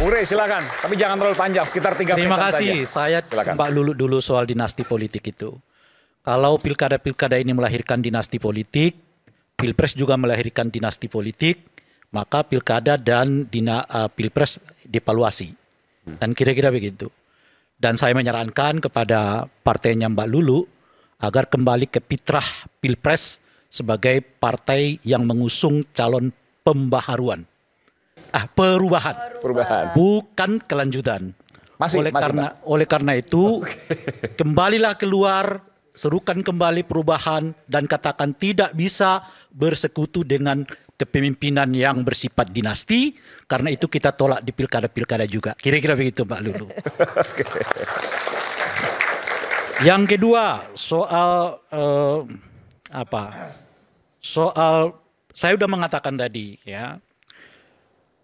Bung Rey silakan, tapi jangan terlalu panjang, sekitar 3 menit Terima kasih. saja. Saya Mbak Lulu dulu soal dinasti politik itu. Kalau pilkada-pilkada ini melahirkan dinasti politik, pilpres juga melahirkan dinasti politik, maka pilkada dan pilpres dievaluasi. Dan kira-kira begitu. Dan saya menyarankan kepada partainya Mbak Lulu agar kembali ke fitrah pilpres sebagai partai yang mengusung calon pembaharuan. Perubahan. Bukan kelanjutan. Oleh karena itu, kembalilah keluar, serukan kembali perubahan dan katakan tidak bisa bersekutu dengan kepemimpinan yang bersifat dinasti, karena itu kita tolak di pilkada-pilkada juga. Kira-kira begitu Mbak Lulu. Yang kedua, soal saya sudah mengatakan tadi ya.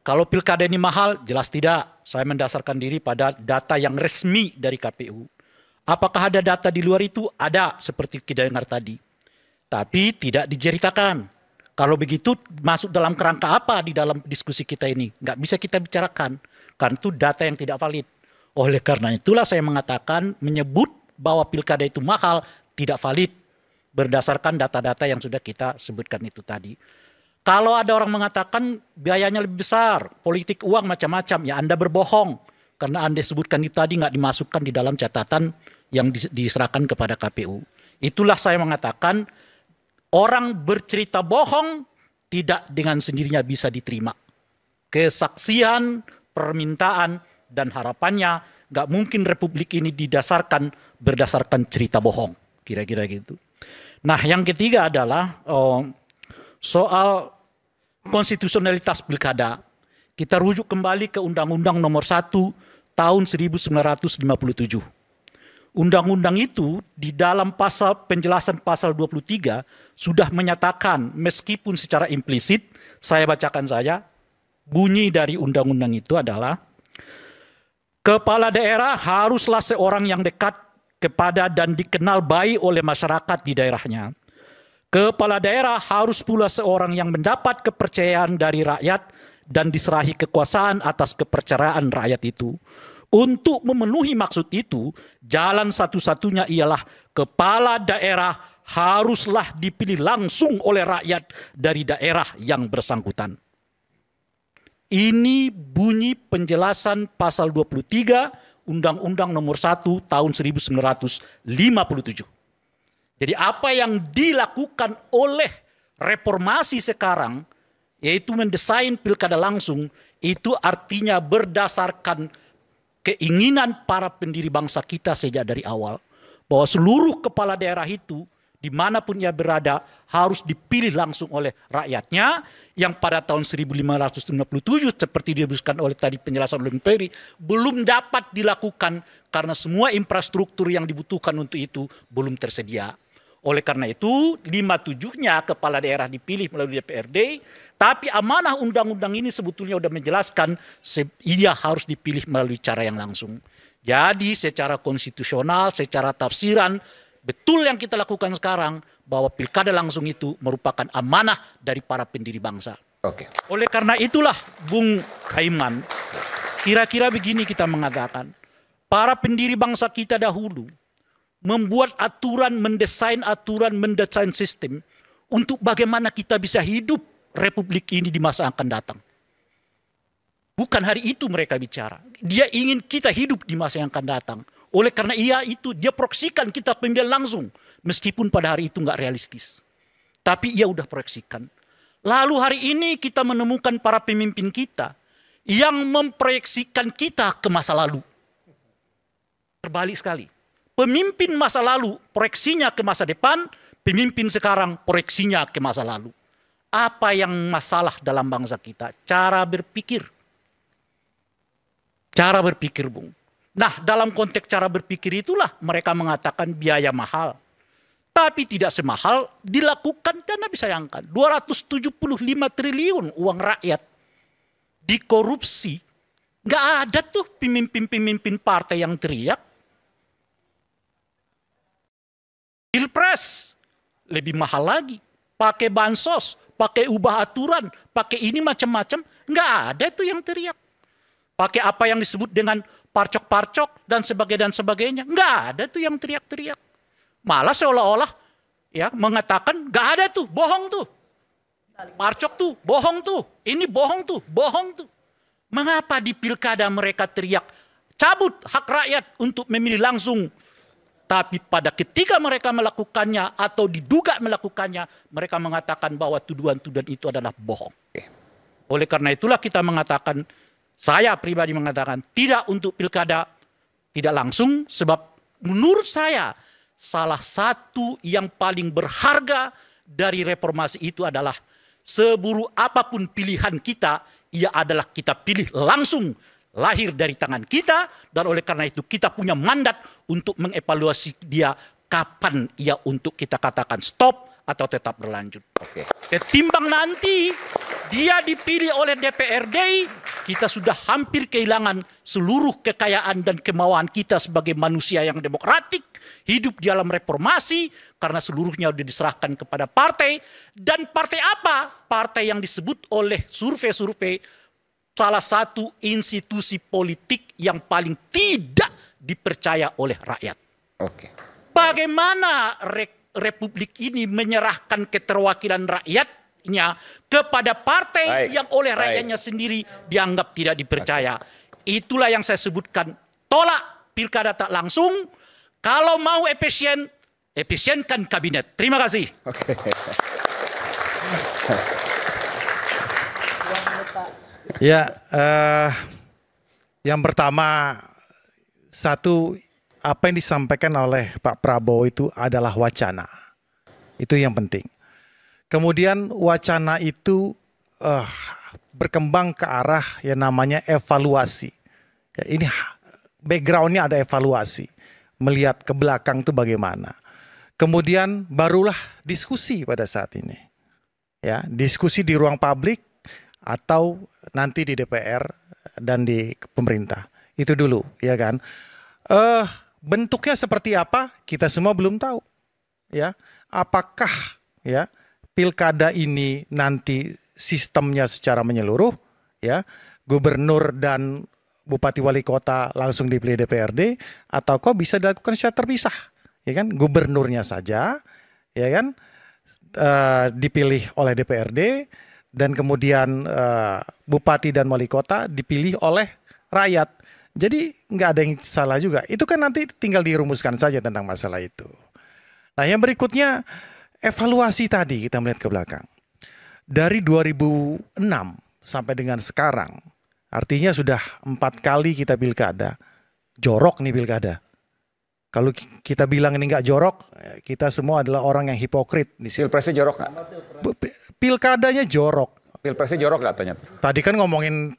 Kalau pilkada ini mahal, jelas tidak. Saya mendasarkan diri pada data yang resmi dari KPU. Apakah ada data di luar itu? Ada, seperti kita dengar tadi. Tapi tidak diceritakan. Kalau begitu masuk dalam kerangka apa di dalam diskusi kita ini? Nggak bisa kita bicarakan. Karena itu data yang tidak valid. Oleh karena itulah saya mengatakan menyebut bahwa pilkada itu mahal tidak valid. Berdasarkan data-data yang sudah kita sebutkan itu tadi. Kalau ada orang mengatakan biayanya lebih besar, politik uang macam-macam, ya Anda berbohong. Karena Anda sebutkan itu tadi nggak dimasukkan di dalam catatan yang diserahkan kepada KPU. Itulah saya mengatakan orang bercerita bohong tidak dengan sendirinya bisa diterima. Kesaksian, permintaan, dan harapannya nggak mungkin republik ini berdasarkan cerita bohong. Kira-kira gitu. Nah yang ketiga adalah soal konstitusionalitas pilkada. Kita rujuk kembali ke Undang-Undang Nomor 1 tahun 1957. Undang-undang itu di dalam penjelasan pasal 23 sudah menyatakan meskipun secara implisit, saya bacakan saja, bunyi dari undang-undang itu adalah kepala daerah haruslah seorang yang dekat kepada dan dikenal baik oleh masyarakat di daerahnya. Kepala daerah harus pula seorang yang mendapat kepercayaan dari rakyat dan diserahi kekuasaan atas kepercayaan rakyat itu. Untuk memenuhi maksud itu, jalan satu-satunya ialah kepala daerah haruslah dipilih langsung oleh rakyat dari daerah yang bersangkutan. Ini bunyi penjelasan pasal 23 Undang-Undang Nomor 1 tahun 1957. Jadi apa yang dilakukan oleh reformasi sekarang, yaitu mendesain pilkada langsung, itu artinya berdasarkan keinginan para pendiri bangsa kita sejak dari awal. Bahwa seluruh kepala daerah itu, dimanapun ia berada, harus dipilih langsung oleh rakyatnya, yang pada tahun 1557, seperti disebutkan oleh tadi penjelasan oleh Peri, belum dapat dilakukan karena semua infrastruktur yang dibutuhkan untuk itu belum tersedia. Oleh karena itu, 57-nya kepala daerah dipilih melalui DPRD, tapi amanah undang-undang ini sebetulnya sudah menjelaskan ia harus dipilih melalui cara yang langsung. Jadi secara konstitusional, secara tafsiran, betul yang kita lakukan sekarang, bahwa pilkada langsung itu merupakan amanah dari para pendiri bangsa. Oke. Oleh karena itulah, Bung Haiman, kira-kira begini kita mengatakan, para pendiri bangsa kita dahulu, membuat aturan, mendesain sistem untuk bagaimana kita bisa hidup republik ini di masa akan datang. Bukan hari itu mereka bicara. Dia ingin kita hidup di masa yang akan datang. Oleh karena dia proyeksikan kita pemilihan langsung. Meskipun pada hari itu nggak realistis. Tapi ia udah proyeksikan. Lalu hari ini kita menemukan para pemimpin kita yang memproyeksikan kita ke masa lalu. Terbalik sekali. Pemimpin masa lalu proyeksinya ke masa depan, pemimpin sekarang proyeksinya ke masa lalu. Apa yang masalah dalam bangsa kita? Cara berpikir. Cara berpikir, Bung. Nah, dalam konteks cara berpikir itulah mereka mengatakan biaya mahal. Tapi tidak semahal dilakukan, Anda bisa bayangkan, 275 triliun uang rakyat dikorupsi. Nggak ada tuh pemimpin-pemimpin partai yang teriak. Pilpres lebih mahal lagi, pakai bansos, pakai ubah aturan, pakai ini macam-macam, nggak ada itu yang teriak. pakai apa yang disebut dengan parcok-parcok dan sebagainya. Nggak ada tuh yang teriak-teriak. Malah seolah-olah ya mengatakan nggak ada tuh, bohong tuh. Parcok tuh, bohong tuh. Ini bohong tuh, bohong tuh. Mengapa di pilkada mereka teriak cabut hak rakyat untuk memilih langsung? Tapi pada ketika mereka melakukannya atau diduga melakukannya, mereka mengatakan bahwa tuduhan-tuduhan itu adalah bohong. Oleh karena itulah kita mengatakan, saya pribadi mengatakan tidak untuk pilkada tidak langsung, sebab menurut saya salah satu yang paling berharga dari reformasi itu adalah seburuk apapun pilihan kita, ia adalah kita pilih langsung, lahir dari tangan kita, dan oleh karena itu kita punya mandat untuk mengevaluasi dia kapan ia untuk kita katakan stop atau tetap berlanjut. Ketimbang nanti dia dipilih oleh DPRD, kita sudah hampir kehilangan seluruh kekayaan dan kemauan kita sebagai manusia yang demokratik, hidup di dalam reformasi, karena seluruhnya sudah diserahkan kepada partai. Dan partai apa? Partai yang disebut oleh survei-survei salah satu institusi politik yang paling tidak dipercaya oleh rakyat. Bagaimana Republik ini menyerahkan keterwakilan rakyatnya kepada partai yang oleh rakyatnya sendiri dianggap tidak dipercaya. Itulah yang saya sebutkan, tolak pilkada tak langsung. Kalau mau efisien, efisienkan kabinet. Terima kasih. Ya, yang pertama, satu, apa yang disampaikan oleh Pak Prabowo itu adalah wacana. Itu yang penting. Kemudian wacana itu berkembang ke arah yang namanya evaluasi. Ya, ini backgroundnya ada evaluasi. Melihat ke belakang itu bagaimana. Kemudian barulah diskusi pada saat ini. Ya, diskusi di ruang publik atau nanti di DPR dan di pemerintah. Itu dulu, ya kan? Bentuknya seperti apa? Kita semua belum tahu. Ya, apakah ya pilkada ini nanti sistemnya secara menyeluruh, ya, gubernur dan bupati wali kota langsung dipilih DPRD, atau kok bisa dilakukan secara terpisah, ya kan? Gubernurnya saja, ya kan, dipilih oleh DPRD, dan kemudian bupati dan wali kota dipilih oleh rakyat. Jadi nggak ada yang salah juga. Itu kan nanti tinggal dirumuskan saja tentang masalah itu. Nah, yang berikutnya evaluasi tadi kita melihat ke belakang. Dari 2006 sampai dengan sekarang, artinya sudah 4 kali kita pilkada. Jorok nih pilkada. Kalau kita bilang ini nggak jorok, kita semua adalah orang yang hipokrit. Pilpresnya jorok nggak? Pilkadanya jorok. Pilpresnya jorok nggak tanya? Tadi kan ngomongin,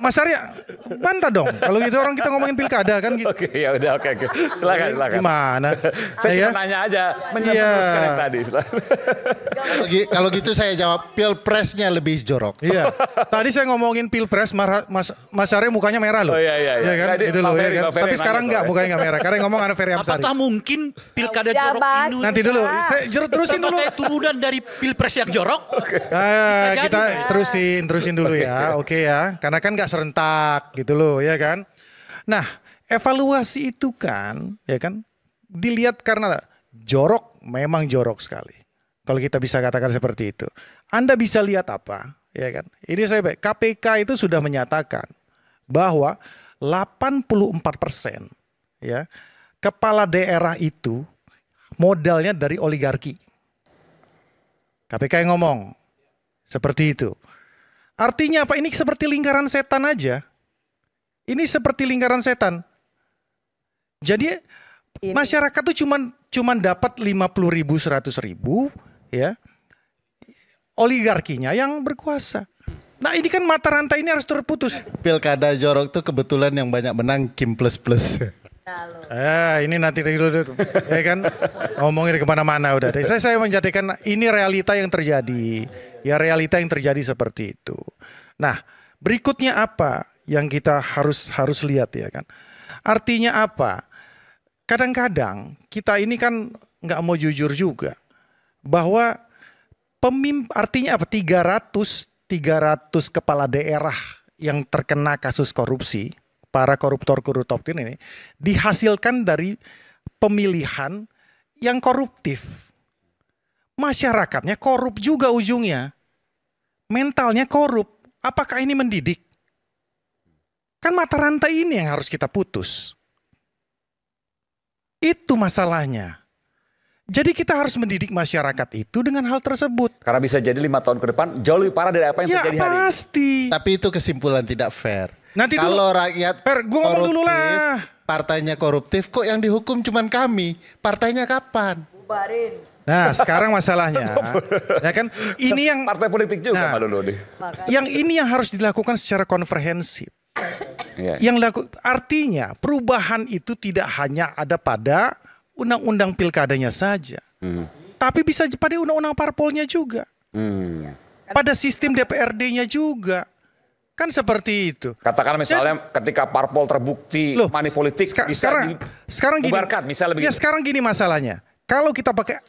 Mas Arya, bantah dong. Kalau gitu orang kita ngomongin pilkada kan gitu. Oke, ya udah, oke. Silakan. Gimana? Saya cuma nanya aja, menyebutkan yang tadi. Kalau gitu saya jawab pilpresnya lebih jorok. Iya. Tadi saya ngomongin pilpres, Mas Arya mukanya merah loh. Oh iya. Ya kan? Jadi, Itu loh, ya kan? Tapi sekarang enggak, mukanya enggak merah. Karena yang ngomong ada Ferry Amsari. Apakah mungkin pilkada jorok ini Nanti dulu, saya terusin dulu. sebagai turunan dari pilpres yang jorok? Kita terusin dulu ya, oke ya. Karena kan nggak serentak gitu loh, ya kan. Nah, evaluasi itu kan, ya kan, dilihat karena jorok, memang jorok sekali. Kalau kita bisa katakan seperti itu. Anda bisa lihat apa, ya kan. Ini KPK itu sudah menyatakan bahwa 84% ya kepala daerah itu modalnya dari oligarki. KPK yang ngomong. Seperti itu. Artinya apa? Ini seperti lingkaran setan aja. Ini seperti lingkaran setan. Jadi masyarakat tuh cuman dapat 50.000, 100.000, ya. Oligarkinya yang berkuasa. Nah, ini kan mata rantai ini harus terputus. Pilkada jorok tuh kebetulan yang banyak menang Kim plus plus. Ini nanti dulu, ya kan, ngomongin kemana-mana udah. Saya menjadikan ini realita yang terjadi, ya realita yang terjadi seperti itu. Nah, berikutnya apa yang kita harus lihat ya kan? Artinya apa? Kadang-kadang kita ini kan nggak mau jujur juga bahwa artinya apa? 300 kepala daerah yang terkena kasus korupsi, para koruptor-koruptor ini dihasilkan dari pemilihan yang koruptif. Masyarakatnya korup juga ujungnya. Mentalnya korup. Apakah ini mendidik? Kan mata rantai ini yang harus kita putus. Itu masalahnya. Jadi kita harus mendidik masyarakat itu dengan hal tersebut. Karena bisa jadi 5 tahun ke depan jauh lebih parah dari apa yang terjadi hari ini. Ya pasti. Tapi itu kesimpulan tidak fair. Nanti kalau rakyat gua ngomong dulu lah. Partainya koruptif, kok yang dihukum cuman kami? Partainya kapan? Bubarin. Nah sekarang masalahnya, ya kan ini yang Partai politik juga Pak Dulu nih. yang ini yang harus dilakukan secara komprehensif. Iya. Artinya perubahan itu tidak hanya ada pada undang-undang pilkadanya saja, tapi bisa pada undang-undang parpolnya juga, pada sistem DPRD-nya juga, kan seperti itu. Katakan misalnya ketika parpol terbukti money politik bisa sekarang gini, dibubarkan, misalnya begitu. Ya sekarang gini masalahnya, kalau kita pakai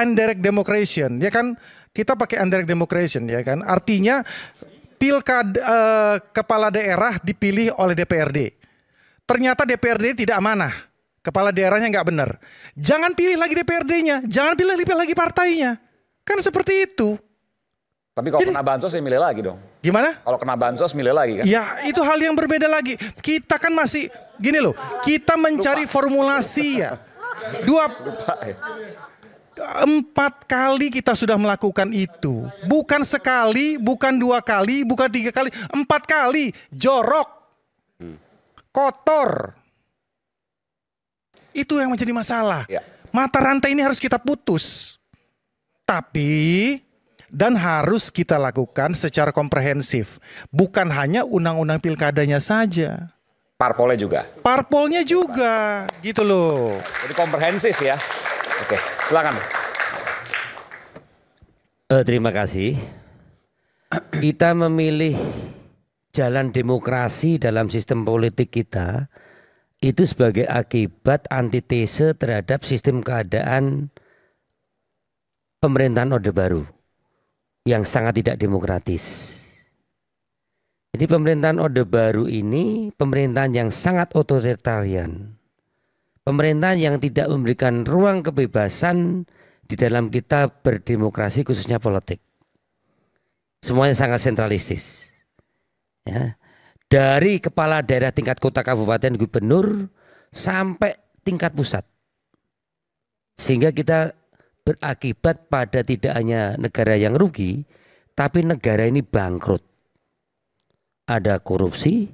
indirect democration, ya kan, kita pakai indirect democration, ya kan, artinya pilkada kepala daerah dipilih oleh DPRD. Ternyata DPRD tidak amanah. Kepala daerahnya nggak benar. Jangan pilih lagi DPRD-nya, jangan pilih lagi partainya. Kan seperti itu. Tapi kalau kena bansos ya milih lagi dong. Gimana? Kalau kena bansos milih lagi kan? Ya itu hal yang berbeda lagi. Kita kan masih gini loh. Kita mencari formulasi ya. 4 kali kita sudah melakukan itu. Bukan sekali, bukan 2 kali, bukan 3 kali, 4 kali. Jorok, kotor. Itu yang menjadi masalah. Ya. Mata rantai ini harus kita putus. Tapi dan harus kita lakukan secara komprehensif. Bukan hanya undang-undang pilkadanya saja. Parpolnya juga. Parpolnya juga, gitu loh. Jadi komprehensif ya. Oke, silakan. Terima kasih. Kita memilih jalan demokrasi dalam sistem politik kita itu sebagai akibat antitese terhadap sistem keadaan pemerintahan Orde Baru yang sangat tidak demokratis. Jadi pemerintahan Orde Baru ini pemerintahan yang sangat otoritarian. Pemerintahan yang tidak memberikan ruang kebebasan di dalam kita berdemokrasi khususnya politik. Semuanya sangat sentralistis. Ya. Dari kepala daerah tingkat kota, kabupaten, gubernur sampai tingkat pusat. Sehingga kita berakibat pada tidak hanya negara yang rugi, tapi negara ini bangkrut. Ada korupsi,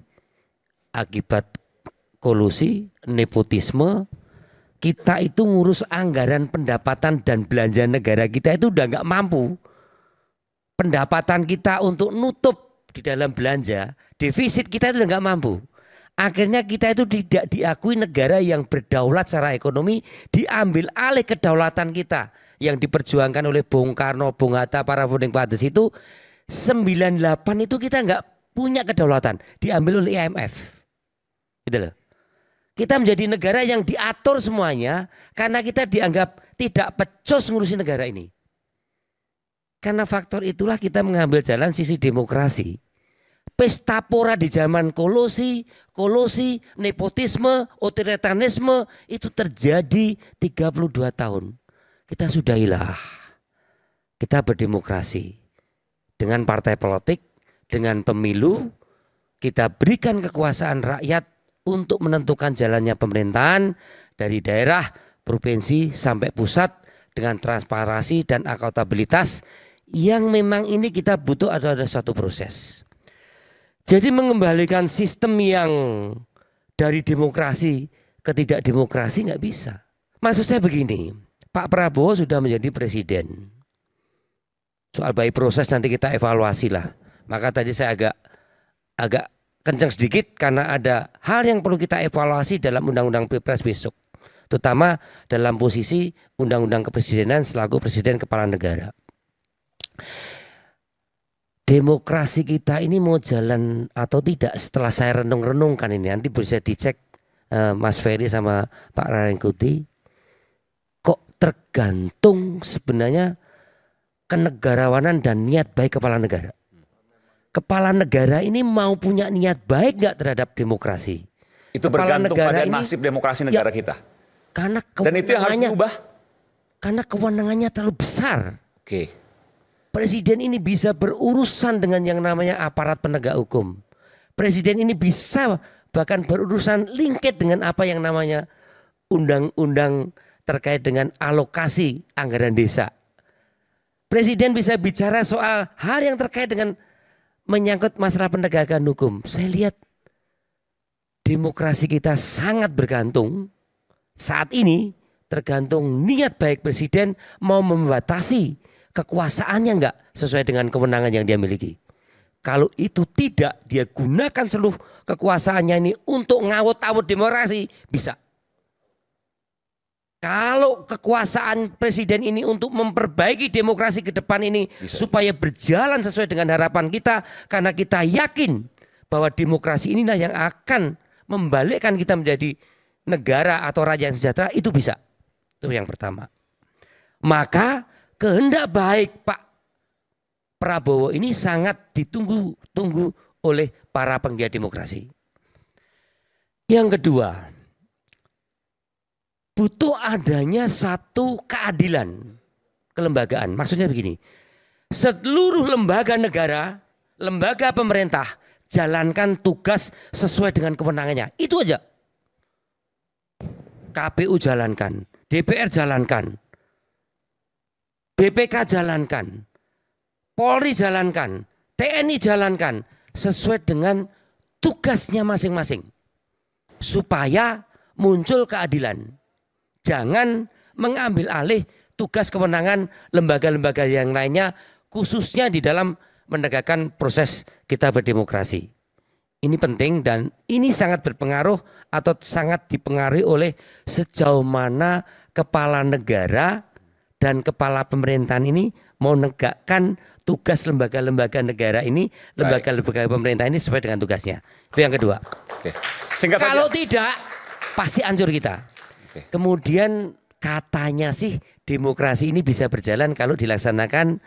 akibat kolusi, nepotisme. Kita itu ngurus anggaran pendapatan dan belanja negara kita itu udah nggak mampu. Pendapatan kita untuk nutup di dalam belanja, defisit kita itu udah nggak mampu. Akhirnya kita itu tidak diakui negara yang berdaulat secara ekonomi, diambil alih kedaulatan kita yang diperjuangkan oleh Bung Karno, Bung Hatta, para founding fathers itu 98 itu kita nggak punya kedaulatan, diambil oleh IMF. Gitu loh. Kita menjadi negara yang diatur semuanya karena kita dianggap tidak pecos ngurusin negara ini. Karena faktor itulah kita mengambil jalan sisi demokrasi. Pesta pora di zaman kolusi, nepotisme, otoritarianisme itu terjadi 32 tahun. Kita sudahilah. Kita berdemokrasi dengan partai politik, dengan pemilu, kita berikan kekuasaan rakyat untuk menentukan jalannya pemerintahan dari daerah, provinsi sampai pusat dengan transparansi dan akuntabilitas yang memang ini kita butuh ada satu proses. Jadi mengembalikan sistem yang dari demokrasi ke tidak demokrasi nggak bisa. Maksud saya begini, Pak Prabowo sudah menjadi presiden. Soal baik proses nanti kita evaluasi lah. Maka tadi saya agak kencang sedikit karena ada hal yang perlu kita evaluasi dalam undang-undang Pilpres besok. Terutama dalam posisi undang-undang kepresidenan selaku presiden kepala negara. Demokrasi kita ini mau jalan atau tidak setelah saya renung-renungkan ini. Nanti bisa dicek Mas Ferry sama Pak Rarengkuti. Kok tergantung sebenarnya kenegarawanan dan niat baik kepala negara. kepala negara ini mau punya niat baik nggak terhadap demokrasi. Itu Kepala bergantung negara pada ini- nasib demokrasi negara kita. Karena Dan itu yang harus kewenangannya, diubah. karena kewenangannya terlalu besar. Oke. Presiden ini bisa berurusan dengan yang namanya aparat penegak hukum. Presiden ini bisa bahkan berurusan lingket dengan apa yang namanya undang-undang terkait dengan alokasi anggaran desa. Presiden bisa bicara soal hal yang terkait dengan menyangkut masalah penegakan hukum. Saya lihat demokrasi kita sangat bergantung saat ini, tergantung niat baik presiden mau membatasi kekuasaannya enggak sesuai dengan kewenangan yang dia miliki. Kalau itu tidak, dia gunakan seluruh kekuasaannya ini untuk ngawut-awut demokrasi, bisa. Kalau kekuasaan presiden ini untuk memperbaiki demokrasi ke depan ini Bisa. supaya berjalan sesuai dengan harapan kita, karena kita yakin bahwa demokrasi inilah yang akan membalikkan kita menjadi negara atau raja yang sejahtera, itu bisa. Itu yang pertama. Maka kehendak baik Pak Prabowo ini sangat ditunggu-tunggu oleh para penggiat demokrasi. Yang kedua, butuh adanya satu keadilan kelembagaan. Maksudnya begini, seluruh lembaga negara, lembaga pemerintah jalankan tugas sesuai dengan kewenangannya. Itu aja. KPU jalankan, DPR jalankan, BPK jalankan, Polri jalankan, TNI jalankan sesuai dengan tugasnya masing-masing. Supaya muncul keadilan. Jangan mengambil alih tugas kewenangan lembaga-lembaga yang lainnya, khususnya di dalam menegakkan proses kita berdemokrasi. Ini penting dan ini sangat berpengaruh atau sangat dipengaruhi oleh sejauh mana kepala negara dan kepala pemerintahan ini mau menegakkan tugas lembaga-lembaga negara ini, lembaga-lembaga pemerintah ini sesuai dengan tugasnya. Itu yang kedua. Oke. Singkat Kalau saja. tidak, pasti hancur kita. Oke. Kemudian katanya sih demokrasi ini bisa berjalan kalau dilaksanakan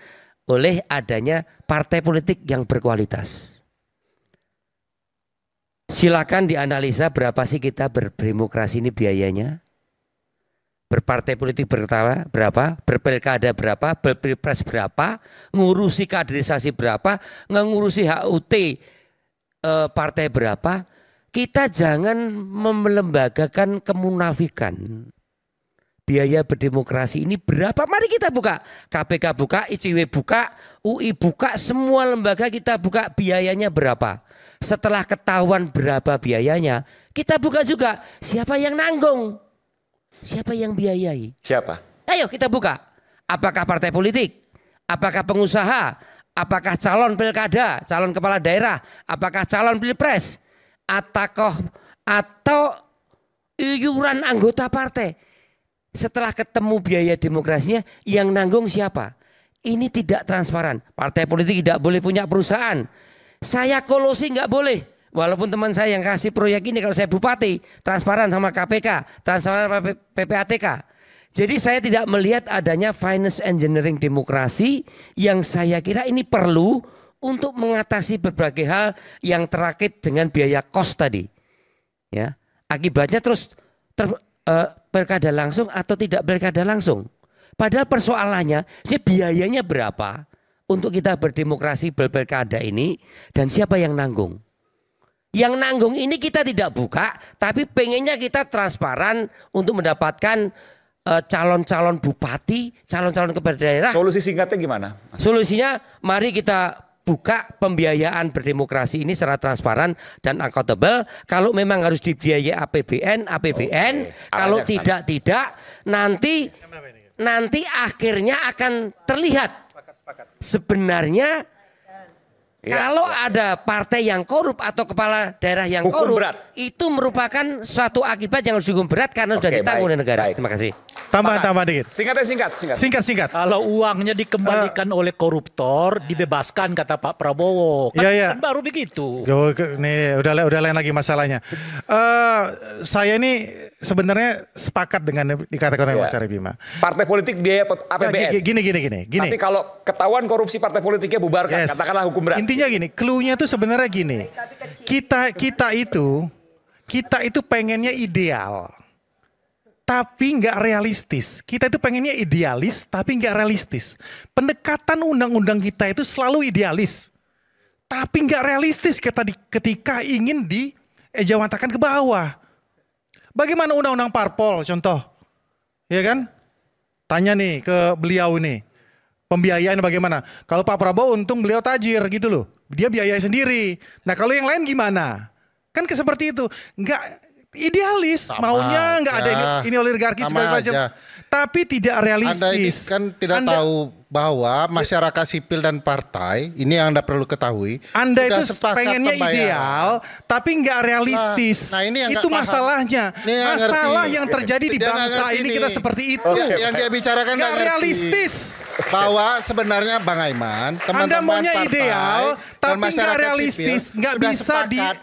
oleh adanya partai politik yang berkualitas. Silakan dianalisa berapa sih kita berdemokrasi ini biayanya. Berpartai politik berapa, berpilkada berapa, berpilpres berapa, ngurusi kaderisasi berapa, ngurusi HUT partai berapa. Kita jangan melembagakan kemunafikan. Biaya berdemokrasi ini berapa? Mari kita buka. KPK buka, ICW buka, UI buka, semua lembaga kita buka biayanya berapa. Setelah ketahuan berapa biayanya, kita buka juga siapa yang nanggung. Siapa yang biayai? Siapa? Ayo kita buka. Apakah partai politik? Apakah pengusaha? Apakah calon pilkada, calon kepala daerah? Apakah calon pilpres? Atau iuran anggota partai? Setelah ketemu biaya demokrasinya, yang nanggung siapa? Ini tidak transparan. Partai politik tidak boleh punya perusahaan. Saya kolusi nggak boleh. Walaupun teman saya yang kasih proyek ini kalau saya bupati, transparan sama KPK, transparan sama PPATK. Jadi saya tidak melihat adanya finance engineering demokrasi yang saya kira ini perlu untuk mengatasi berbagai hal yang terkait dengan biaya kos tadi. Ya, akibatnya terus pilkada langsung atau tidak pilkada langsung. Padahal persoalannya, ini biayanya berapa untuk kita berdemokrasi berpilkada ini dan siapa yang nanggung? Yang nanggung ini kita tidak buka, tapi pengennya kita transparan untuk mendapatkan calon-calon bupati, calon-calon kepala daerah. Solusi singkatnya gimana? Solusinya mari kita buka pembiayaan berdemokrasi ini secara transparan dan accountable. Kalau memang harus dibiayai APBN. Oke. Kalau Arahnya tidak nanti akhirnya akan terlihat sebenarnya. Ya, Kalau ada partai yang korup atau kepala daerah yang Hukum korup, berat. itu merupakan suatu akibat yang harus dihukum berat karena sudah Oke, ditanggung baik, oleh negara. baik. Terima kasih. Tambah dikit. Singkat. Singkat. Kalau uangnya dikembalikan oleh koruptor, dibebaskan kata Pak Prabowo. Kan, Iya, iya. kan baru begitu. Nih udah lain lagi masalahnya. Saya ini sebenarnya sepakat dengan yang dikatakan oleh Iya. Mas Arief Bima. Partai politik biaya Nah, APBN. Gini. Tapi kalau ketahuan korupsi partai politiknya bubarkan, Yes. katakanlah hukum berat. Intinya gini, clue-nya tuh sebenarnya gini. Kita itu pengennya ideal, tapi nggak realistis. Kita itu pengennya idealis, tapi nggak realistis. Pendekatan undang-undang kita itu selalu idealis, tapi nggak realistis ketika ingin diejawantahkan ke bawah. Bagaimana undang-undang parpol contoh, ya kan? Tanya nih ke beliau nih, pembiayaan bagaimana? Kalau Pak Prabowo untung beliau tajir gitu loh, dia biayai sendiri. Nah kalau yang lain gimana? Kan seperti itu, nggak idealis, maunya nggak ada ini oligarki segala macam, tapi tidak realistis. Anda ini kan tidak tahu bahwa masyarakat sipil dan partai, ini yang Anda perlu ketahui. Anda itu pengennya ideal, tapi nggak realistis. Nah, ini yang itu masalahnya. Masalah yang terjadi di bangsa ini kita seperti itu. Yang dia bicarakan nggak realistis. Bahwa sebenarnya Bang Aiman, Anda teman-teman maunya partai ideal, dan tapi nggak masyarakat realistis, sipil nggak sudah bisa sepakat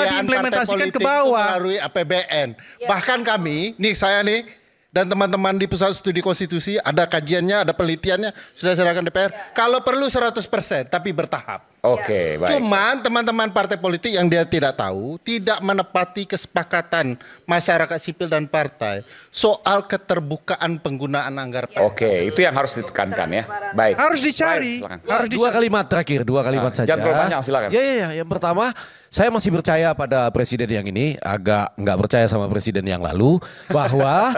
diimplementasikan pembiayaan ke bawah melalui APBN. Bahkan kami, nih saya nih, dan teman-teman di Pusat Studi Konstitusi ada kajiannya, ada penelitiannya, sudah serahkan DPR. Kalau perlu 100%, tapi bertahap. Oke, baik. Cuman teman-teman partai politik yang dia tidak tahu, tidak menepati kesepakatan masyarakat sipil dan partai soal keterbukaan penggunaan anggaran. Oke, itu yang harus ditekankan ya. Baik. Harus dicari. Baik, Dua kalimat terakhir, dua kalimat saja. Jangan terlalu panjang, silakan. Ya. Yang pertama, saya masih percaya pada presiden yang ini, agak nggak percaya sama presiden yang lalu, bahwa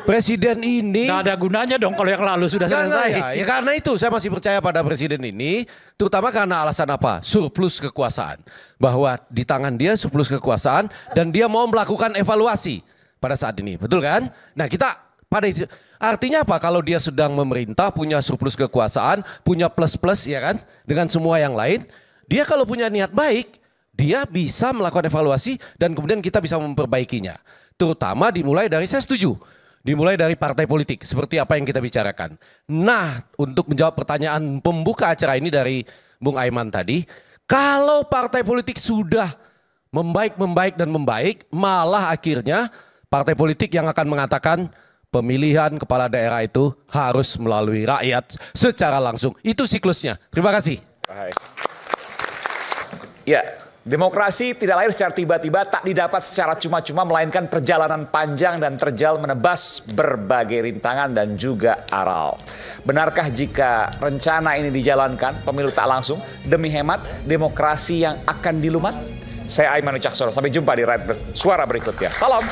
presiden ini Nggak ada gunanya dong kalau yang lalu sudah selesai. Ya karena itu saya masih percaya pada presiden ini, terutama karena alasan apa? Surplus kekuasaan. Bahwa di tangan dia surplus kekuasaan dan dia mau melakukan evaluasi pada saat ini. Betul kan? Nah kita pada itu, artinya apa? Kalau dia sedang memerintah, punya surplus kekuasaan, punya plus-plus ya kan? Dengan semua yang lain, dia kalau punya niat baik, dia bisa melakukan evaluasi dan kemudian kita bisa memperbaikinya. Terutama dimulai dari, saya setuju, dimulai dari partai politik seperti apa yang kita bicarakan. Nah, untuk menjawab pertanyaan pembuka acara ini dari Bung Aiman tadi, kalau partai politik sudah membaik dan membaik, malah akhirnya partai politik yang akan mengatakan pemilihan kepala daerah itu harus melalui rakyat secara langsung. Itu siklusnya. Terima kasih. Baik. Ya, demokrasi tidak lahir secara tiba-tiba, tak didapat secara cuma-cuma, melainkan perjalanan panjang dan terjal menebas berbagai rintangan dan juga aral. Benarkah jika rencana ini dijalankan, pemilu tak langsung, demi hemat demokrasi yang akan dilumat? Saya Aiman Wicaksono, sampai jumpa di Right Suara berikutnya. Salam.